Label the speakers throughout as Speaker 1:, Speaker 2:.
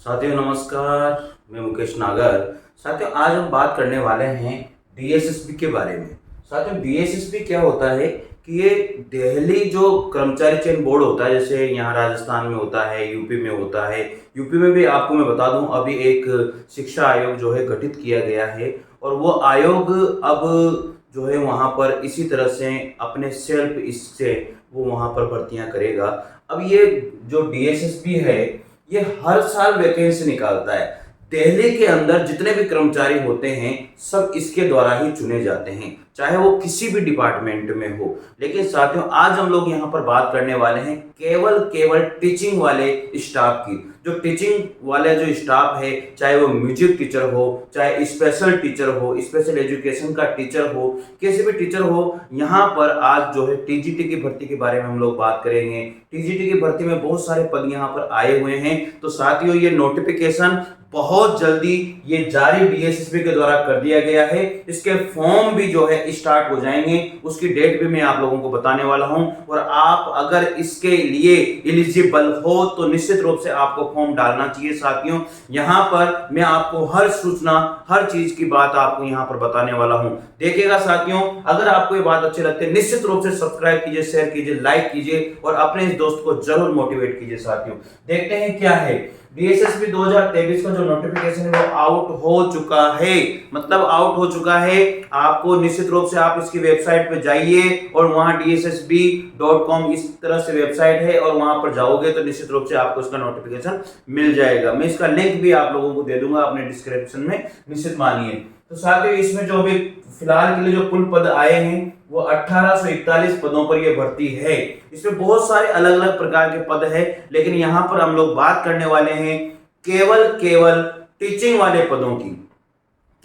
Speaker 1: साथियों नमस्कार, मैं मुकेश नागर। साथियों आज हम बात करने वाले हैं डीएसएसबी के बारे में। साथियों डीएसएसबी क्या होता है कि ये दिल्ली जो कर्मचारी चयन बोर्ड होता है, जैसे यहाँ राजस्थान में होता है, यूपी में होता है। यूपी में भी आपको मैं बता दूं, अभी एक शिक्षा आयोग जो है गठित किया गया है और वो आयोग अब जो है वहाँ पर इसी तरह से अपने सेल्फ इससे वो वहाँ पर भर्तियां करेगा। अब ये जो डीएसएसबी है ये हर साल वैकेंसी निकालता है। दिल्ली के अंदर जितने भी कर्मचारी होते हैं सब इसके द्वारा ही चुने जाते हैं, चाहे वो किसी भी डिपार्टमेंट में हो। लेकिन साथियों आज हम लोग यहाँ पर बात करने वाले हैं केवल केवल टीचिंग वाले स्टाफ की। जो टीचिंग वाले जो स्टाफ है, चाहे वो म्यूजिक टीचर हो, चाहे स्पेशल टीचर हो, स्पेशल एजुकेशन का टीचर हो, किसी भी टीचर हो, यहाँ पर आज जो है टीजीटी की भर्ती के बारे में हम लोग बात करेंगे। टीजीटी की भर्ती में बहुत सारे पद यहाँ पर आए हुए हैं। तो साथियों ये नोटिफिकेशन बहुत जल्दी ये जारी डीएसएसबी के द्वारा कर दिया गया है। इसके फॉर्म भी जो है स्टार्ट हो जाएंगे, उसकी डेट भी मैं आप लोगों को बताने वाला हूं। और आप अगर इसके लिए एलिजिबल हो तो निश्चित रूप से आपको फॉर्म डालना चाहिए। साथियों यहां पर मैं आपको हर सूचना, हर चीज की बात आपको यहां पर बताने वाला हूं। देखिएगा साथियों, अगर आपको ये बात अच्छी लगती है निश्चित रूप से सब्सक्राइब कीजिए, शेयर कीजिए, लाइक कीजिए और अपने इस दोस्त को जरूर मोटिवेट कीजिए। साथियों देखते हैं क्या है डीएसएसबी 2023 का जो नोटिफिकेशन है वो आउट हो चुका है। मतलब आउट हो चुका है। आपको निश्चित रूप से आप इसकी वेबसाइट पे जाइए और वहां dssb.com इस तरह से वेबसाइट है और वहां पर जाओगे तो निश्चित रूप से आपको इसका नोटिफिकेशन मिल जाएगा। मैं इसका लिंक भी आप लोगों को दे दूंगा अपने डिस्क्रिप्शन में, निश्चित मानिए। तो साथियों इसमें जो अभी फिलहाल के लिए जो कुल पद आए हैं वो 1841 पदों पर ये भर्ती है। इसमें बहुत सारे अलग अलग प्रकार के पद है, लेकिन यहां पर हम लोग बात करने वाले हैं केवल केवल टीचिंग वाले पदों की।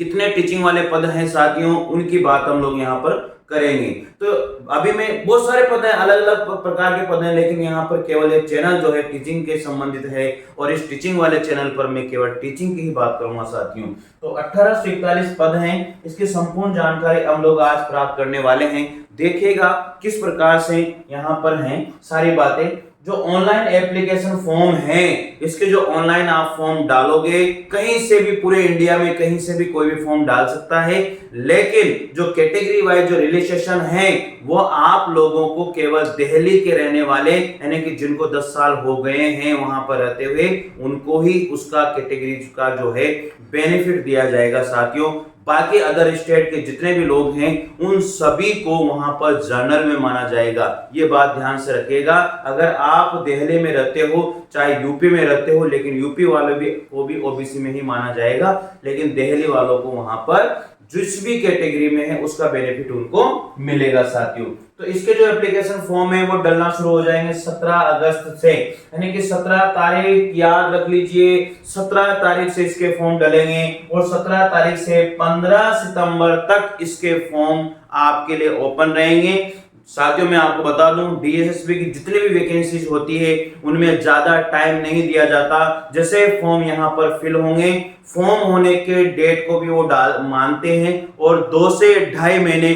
Speaker 1: कितने टीचिंग वाले पद हैं साथियों, उनकी बात हम लोग यहाँ पर करेंगे। तो अभी में बहुत सारे पद हैं, अलग अलग प्रकार के पद हैं, लेकिन यहाँ पर केवल एक चैनल जो है टीचिंग के संबंधित है और इस टीचिंग वाले चैनल पर मैं केवल टीचिंग की ही बात करूंगा साथियों। तो 1841 पद हैं, इसकी संपूर्ण जानकारी हम लोग आज प्राप्त करने वाले हैं। देखिएगा किस प्रकार से यहाँ पर हैं सारी बातें। जो ऑनलाइन एप्लीकेशन फॉर्म है, इसके जो ऑनलाइन आप फॉर्म डालोगे, कहीं से भी पूरे इंडिया में कहीं से भी कोई भी फॉर्म डाल सकता है। लेकिन जो कैटेगरी वाइज जो रिलेक्सेशन है वो आप लोगों को केवल दिल्ली के रहने वाले, यानी कि जिनको 10 साल हो गए हैं वहां पर रहते हुए, उनको ही उसका कैटेगरी का जो है बेनिफिट दिया जाएगा साथियों। बाकी अदर स्टेट के जितने भी लोग हैं उन सभी को वहां पर जनरल में माना जाएगा। ये बात ध्यान से रखिएगा। अगर आप दिल्ली में रहते हो, चाहे यूपी में रहते हो, लेकिन यूपी वाले भी को भी ओबीसी में ही माना जाएगा, लेकिन दिल्ली वालों को वहां पर जिस भी कैटेगरी में है उसका बेनिफिट उनको मिलेगा साथियों। तो इसके जो एप्लीकेशन फॉर्म है वो डलना शुरू हो जाएंगे 17 अगस्त से, यानी कि 17 तारीख याद रख लीजिए। 17 तारीख से इसके फॉर्म डलेंगे और 17 तारीख से 15 सितंबर तक इसके फॉर्म आपके लिए ओपन रहेंगे। साथियों मैं आपको बता दूं डीएसएसबी की जितनी भी वैकेंसीज होती है उनमें ज्यादा टाइम नहीं दिया जाता। जैसे फॉर्म यहाँ पर फिल होंगे, फॉर्म होने के डेट को भी वो मानते हैं और 2 से 2.5 महीने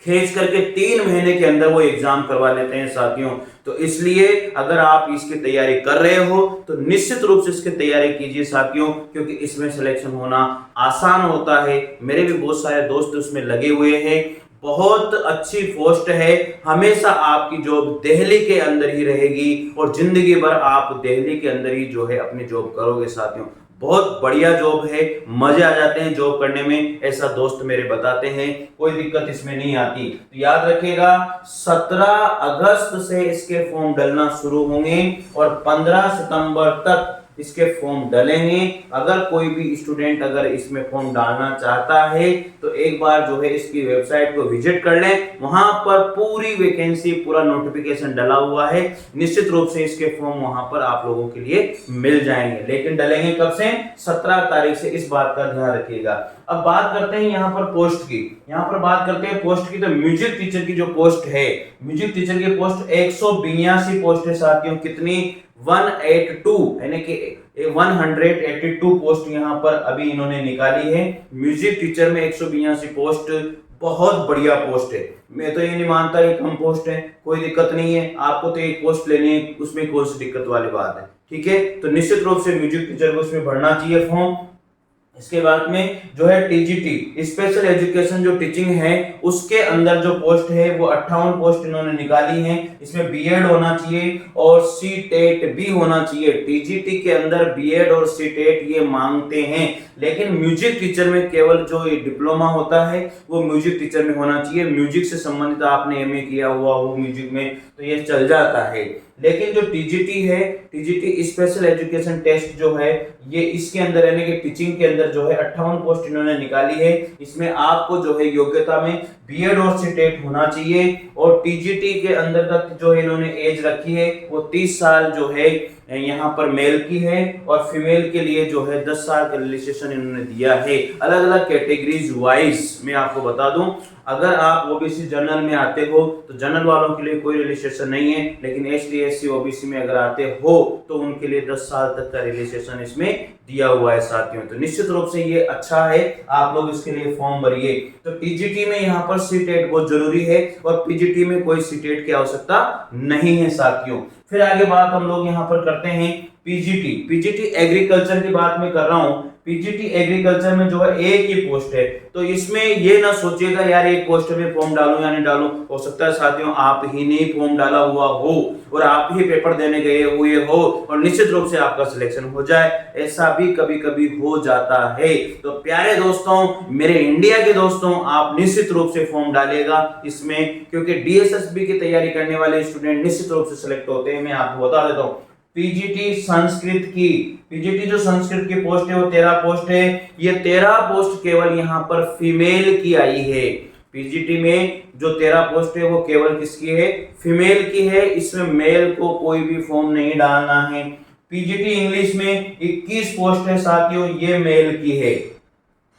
Speaker 1: खींच करके 3 महीने के अंदर वो एग्जाम करवा लेते हैं साथियों। तो इसलिए अगर आप इसकी तैयारी कर रहे हो तो निश्चित रूप से इसकी तैयारी कीजिए साथियों, क्योंकि इसमें सिलेक्शन होना आसान होता है। मेरे भी बहुत सारे दोस्त उसमें लगे हुए हैं। बहुत अच्छी पोस्ट है, हमेशा आपकी जॉब दिल्ली के अंदर ही रहेगी और जिंदगी भर आप दिल्ली के अंदर ही जो है अपनी जॉब करोगे साथियों। बहुत बढ़िया जॉब है, मजे आ जाते हैं जॉब करने में, ऐसा दोस्त मेरे बताते हैं। कोई दिक्कत इसमें नहीं आती। तो याद रखिएगा 17 अगस्त से इसके फॉर्म डलना शुरू होंगे और 15 सितंबर तक इसके फॉर्म डलेंगे। अगर कोई भी स्टूडेंट अगर इसमें फॉर्म डालना चाहता है तो एक बार जो है इसकी वेबसाइट को विजिट कर लें, वहां पर पूरी वैकेंसी, पूरा नोटिफिकेशन डला हुआ है। निश्चित रूप से इसके फॉर्म वहां पर आप लोगों के लिए मिल जाएंगे, लेकिन डलेंगे कब से? 17 तारीख से। इस बात का ध्यान रखिएगा। अब बात करते हैं यहाँ पर पोस्ट की। यहाँ पर बात करते हैं पोस्ट की। तो म्यूजिक टीचर की जो पोस्ट है, म्यूजिक टीचर की पोस्ट 182 पोस्ट है साथियों। कितनी? 182, यानी कि 182 पोस्ट यहाँ पर अभी इन्होंने निकाली है। म्यूजिक टीचर में 182 पोस्ट, बहुत बढ़िया पोस्ट है। मैं तो ये नहीं मानता ये कम पोस्ट है, कोई दिक्कत नहीं है। आपको तो एक पोस्ट लेनी है, उसमें कौन सी दिक्कत वाली बात है। ठीक है, तो निश्चित रूप से म्यूजिक टीचर को इसमें भरना चाहिए फॉर्म। इसके बाद में जो है टीजीटी स्पेशल एजुकेशन जो टीचिंग है उसके अंदर जो पोस्ट है वो 58 पोस्ट इन्होंने निकाली है। इसमें बीएड होना चाहिए और सीटेट भी होना चाहिए। टीजीटी के अंदर बीएड और सीटेट ये मांगते हैं, लेकिन म्यूजिक टीचर में केवल जो डिप्लोमा होता है वो म्यूजिक टीचर में होना चाहिए। म्यूजिक से संबंधित आपने एमए किया हुआ हो म्यूजिक में तो ये चल जाता है। लेकिन जो टीजीटी है, टीजीटी स्पेशल एजुकेशन टेस्ट जो है ये इसके अंदर यानी कि टीचिंग के अंदर जो है 58 पोस्ट इन्होंने निकाली है। इसमें आपको जो है योग्यता में बीएड और सीटेट होना चाहिए और टीजीटी के अंदर तक जो इन्होंने एज रखी है वो 30 साल जो है यहाँ पर मेल की है और फीमेल के लिए जो है 10 साल का रिलैक्सेशन इन्होंने दिया है। अलग अलग कैटेगरीज वाइज मैं आपको बता दूं, अगर आप ओबीसी जनरल में आते हो तो जनरल वालों के लिए कोई रिलैक्सेशन नहीं है, लेकिन एसटी एससी ओबीसी में अगर आते हो तो उनके लिए 10 साल तक का रिलैक्सेशन इसमें दिया हुआ है साथियों। तो निश्चित रूप से ये अच्छा है, आप लोग इसके लिए फॉर्म भरिए। तो टीजीटी में यहाँ पर सीटेट बहुत जरूरी है और पीजीटी में कोई सीटेट की आवश्यकता नहीं है साथियों। फिर आगे बात हम लोग यहाँ पर करते हैं पीजीटी। पीजीटी एग्रीकल्चर की बात मैं कर रहा हूँ। पीजीटी एग्रीकल्चर में जो है एक ही पोस्ट है, तो इसमें ये ना सोचिएगा यार एक पोस्ट में फॉर्म डालूं या नहीं डालूं। हो सकता है साथियों आप ही ने फॉर्म डाला हुआ हो और आप ही पेपर देने गए हुए हो और निश्चित रूप से आपका सिलेक्शन हो जाए, ऐसा भी कभी कभी हो जाता है। तो प्यारे दोस्तों, मेरे इंडिया के दोस्तों, आप निश्चित रूप से फॉर्म डालेगा इसमें, क्योंकि डीएसएसबी की तैयारी करने वाले स्टूडेंट निश्चित रूप से सिलेक्ट होते हैं। मैं आपको बता देता हूँ पीजीटी संस्कृत की, पीजीटी जो संस्कृत की पोस्ट है वो 13 पोस्ट है। ये 13 पोस्ट केवल यहाँ पर फीमेल की आई है। पीजीटी में जो 13 पोस्ट है वो केवल किसकी है? फीमेल की है। इसमें मेल को कोई भी फॉर्म नहीं डालना है। पीजीटी इंग्लिश में 21 पोस्ट है साथियों, ये मेल की है।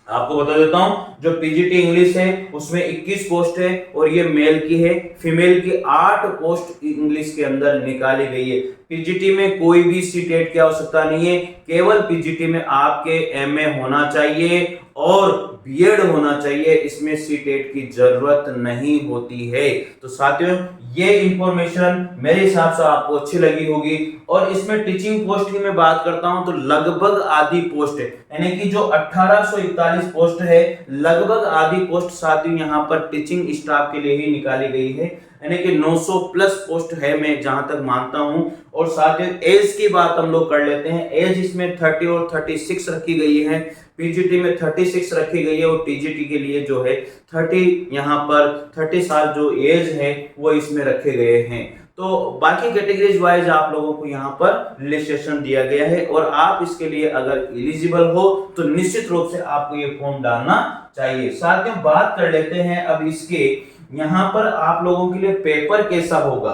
Speaker 1: आपको बता देता हूं, जो पीजीटी इंग्लिश है उसमें 21 पोस्ट है और ये मेल की है। फीमेल की 8 पोस्ट इंग्लिश के अंदर निकाली गई है। पीजीटी में कोई भी सीटेट की आवश्यकता नहीं है, केवल पीजीटी में आपके एमए होना चाहिए और बीएड होना चाहिए। इसमें सीटेट की जरूरत नहीं होती है। तो साथियों, ये इंफॉर्मेशन मेरे हिसाब से आपको अच्छी लगी होगी। और इसमें टीचिंग पोस्ट की मैं बात करता हूं तो लगभग आधी पोस्ट है, यानी कि जो 1841 पोस्ट है लगभग आधी पोस्ट साथियों यहाँ पर टीचिंग स्टाफ के लिए ही निकाली गई है, यानी कि 900 प्लस पोस्ट है मैं जहां तक मानता हूं। और साथियों एज की बात हम लोग कर लेते हैं। एज इसमें 30 और 36 रखी गई है। पीजीटी में 36 रखी गई है और टीजीटी के लिए जो है 30 यहाँ पर 30 साल जो एज है वो इसमें रखे गए हैं। तो बाकी कैटेगरीज वाइज आप लोगों को यहाँ पर रिलैक्सेशन दिया गया है और आप इसके लिए अगर एलिजिबल हो तो निश्चित रूप से आपको ये फॉर्म डालना चाहिए। साथियों बात कर लेते हैं अब इसके यहाँ पर आप लोगों के लिए पेपर कैसा होगा।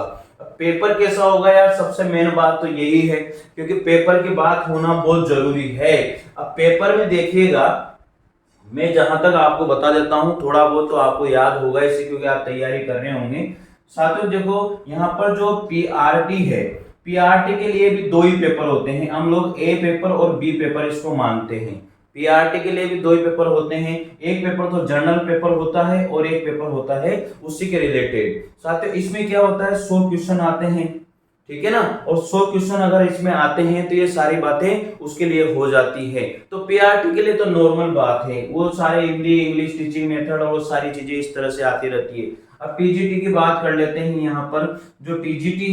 Speaker 1: पेपर कैसा होगा यार, सबसे मेन बात तो यही है, क्योंकि पेपर की बात होना बहुत जरूरी है। अब पेपर में देखिएगा, मैं जहां तक आपको बता देता हूं, थोड़ा बहुत तो आपको याद होगा इसे, क्योंकि आप तैयारी कर रहे होंगे। साथियों देखो यहाँ पर जो पीआरटी है, पीआरटी के लिए भी 2 ही पेपर होते हैं। हम लोग ए पेपर और बी पेपर इसको मानते हैं। पीआरटी के लिए भी 2 ही पेपर होते हैं। एक पेपर तो जर्नल पेपर होता है और एक पेपर होता है उसी के रिलेटेड। साथियों इसमें क्या होता है, 100 क्वेश्चन आते हैं, ठीक है ना। और 100 क्वेश्चन अगर इसमें आते हैं तो ये सारी बातें उसके लिए हो जाती है। तो पीआरटी के लिए तो नॉर्मल बात है, वो सारे हिंदी इंग्लिश टीचिंग मेथड और वो सारी चीजें इस तरह से आती रहती है। अब पीजीटी की बात कर लेते हैं। यहाँ पर जो टीजीटी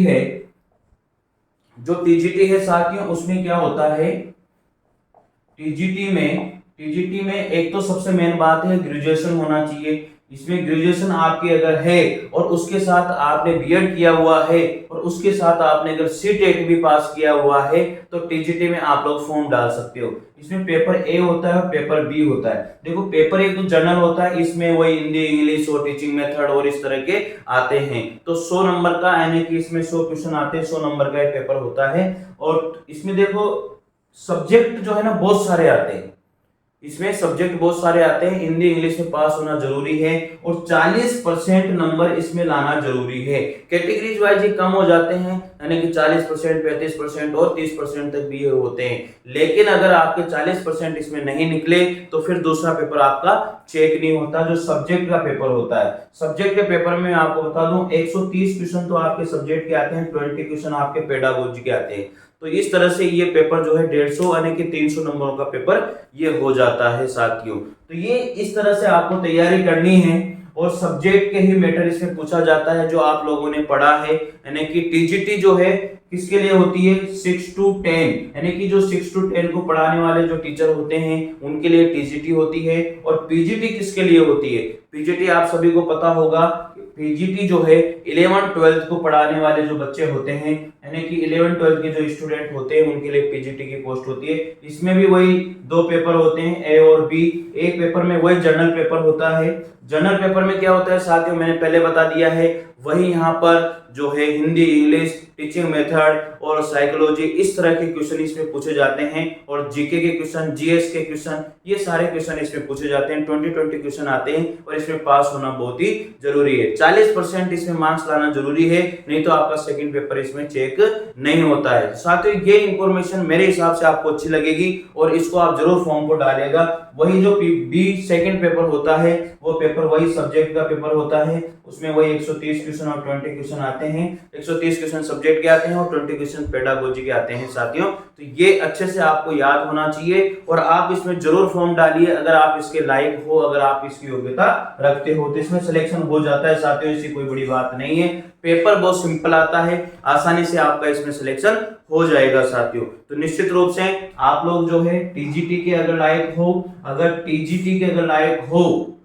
Speaker 1: है साथियों, उसमें क्या होता है, टीजीटी में एक तो सबसे मेन बात है ग्रेजुएशन होना चाहिए। इसमें ग्रेजुएशन आपकी अगर है और उसके साथ आपने बीएड किया हुआ है और उसके साथ आपने अगर सीटेट भी पास किया हुआ है तो टीजीटी में आप लोग फॉर्म डाल सकते हो। इसमें पेपर ए होता है और पेपर बी होता है। देखो पेपर एक तो जनरल होता है, इसमें वही हिंदी इंग्लिश और टीचिंग मेथड और इस तरह के आते हैं। तो 100 नंबर का, यानी कि इसमें 100 क्वेश्चन आते हैं, 100 नंबर का पेपर होता है। और इसमें देखो सब्जेक्ट जो है ना बहुत सारे आते हैं, इसमें सब्जेक्ट बहुत सारे आते हैं। हिंदी इंग्लिश में पास होना जरूरी है और 40% नंबर इसमें लाना जरूरी है। कैटेगरीज वाइज ही कम हो जाते हैं, यानी कि 40%, 35% और 30% तक भी होते हैं। लेकिन अगर आपके 40% इसमें नहीं निकले तो फिर दूसरा पेपर आपका चेक नहीं होता, जो सब्जेक्ट का पेपर होता है। सब्जेक्ट के पेपर में आपको बता दूं 130 क्वेश्चन तो आपके सब्जेक्ट के आते हैं, 20 क्वेश्चन आपके पेडागोजी के आते हैं। तो इस तरह से ये पेपर जो है 150 यानी कि 300 नंबरों का पेपर ये हो जाता है साथियों। तो ये इस तरह से आपको तैयारी करनी है और सब्जेक्ट के ही मैटर इसमें पूछा जाता है जो आप लोगों ने पढ़ा है, यानी कि टीजीटी जो है किसके लिए होती है 6 to 10, यानी कि जो 6 to 10 को पढ़ाने वाले जो टीचर होते हैं उनके लिए टीजीटी होती है। और पीजीटी किसके लिए होती है, पीजीटी आप सभी को पता होगा, पीजीटी जो है 11th-12th को पढ़ाने वाले जो बच्चे होते हैं, यानी कि 11th-12th के जो स्टूडेंट होते हैं उनके लिए पीजीटी की पोस्ट होती है। इसमें भी वही दो पेपर होते हैं, ए और बी। एक पेपर में वही जनरल पेपर होता है। जनरल पेपर में क्या होता है साथियों, मैंने पहले बता दिया है, वही यहाँ पर जो है हिंदी, इंग्लिश, टीचिंग मेथड और साइकोलॉजी, इस तरह के क्वेश्चन इसमें पूछे जाते हैं। और जीके के क्वेश्चन, जीएस के क्वेश्चन, ये सारे क्वेश्चन इसमें पूछे जाते हैं। 20 क्वेश्चन आते हैं और इसमें पास होना बहुत ही जरूरी है। 40% इसमें मार्क्स लाना जरूरी है, नहीं तो आपका सेकंड पेपर इसमें चेक नहीं होता है। साथियों ये इंफॉर्मेशन मेरे हिसाब से आपको अच्छी लगेगी और इसको आप जरूर फॉर्म को डालिएगा। वही जो बी सेकंड पेपर होता है वो पेपर वही सब्जेक्ट का पेपर होता है, उसमें वही 130 क्वेश्चन और 20 क्वेश्चन आते हैं। 130 क्वेश्चन सब्जेक्ट के आते हैं और 20 क्वेश्चन पेडागोजी के आते हैं साथियों। तो ये अच्छे से आपको याद होना चाहिए और आप इसमें जरूर फॉर्म डालिए अगर आप इसके लायक हो, अगर आप इसकी योग्यता रखते हो तो इसमें सिलेक्शन हो जाता है साथियों, इसकी कोई बड़ी बात नहीं है। पेपर बहुत सिंपल आता है, आसानी से आपका इसमें सिलेक्शन हो जाएगा साथियों। तो निश्चित रूप से आप लोग जो है टीजीटी के अगर लायक हो, अगर टीजीटी के अगर लायक हो,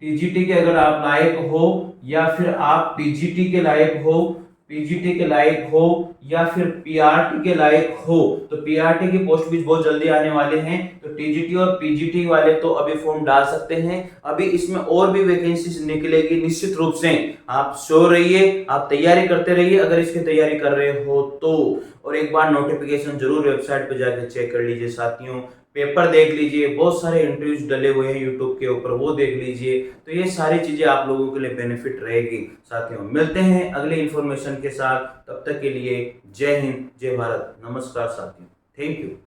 Speaker 1: टीजीटी के अगर आप लायक हो या फिर आप पीजीटी के लायक हो, पीजीटी के लायक हो या फिर पीआरटी के लायक हो, तो पीआरटी की पोस्ट भी बहुत जल्दी आने वाले हैं। तो टीजीटी और पीजीटी वाले तो अभी फॉर्म डाल सकते हैं, अभी इसमें और भी वैकेंसीज निकलेगी। निश्चित रूप से आप श्योर रहिए, आप तैयारी करते रहिए अगर इसकी तैयारी कर रहे हो तो। और एक बार नोटिफिकेशन जरूर वेबसाइट पे जाकर चेक कर लीजिए साथियों, पेपर देख लीजिए, बहुत सारे इंटरव्यूज डले हुए हैं यूट्यूब के ऊपर, वो देख लीजिए। तो ये सारी चीजें आप लोगों के लिए बेनिफिट रहेगी साथियों। मिलते हैं अगले इंफॉर्मेशन के साथ, तब तक के लिए जय हिंद, जय भारत, नमस्कार साथियों, थैंक यू।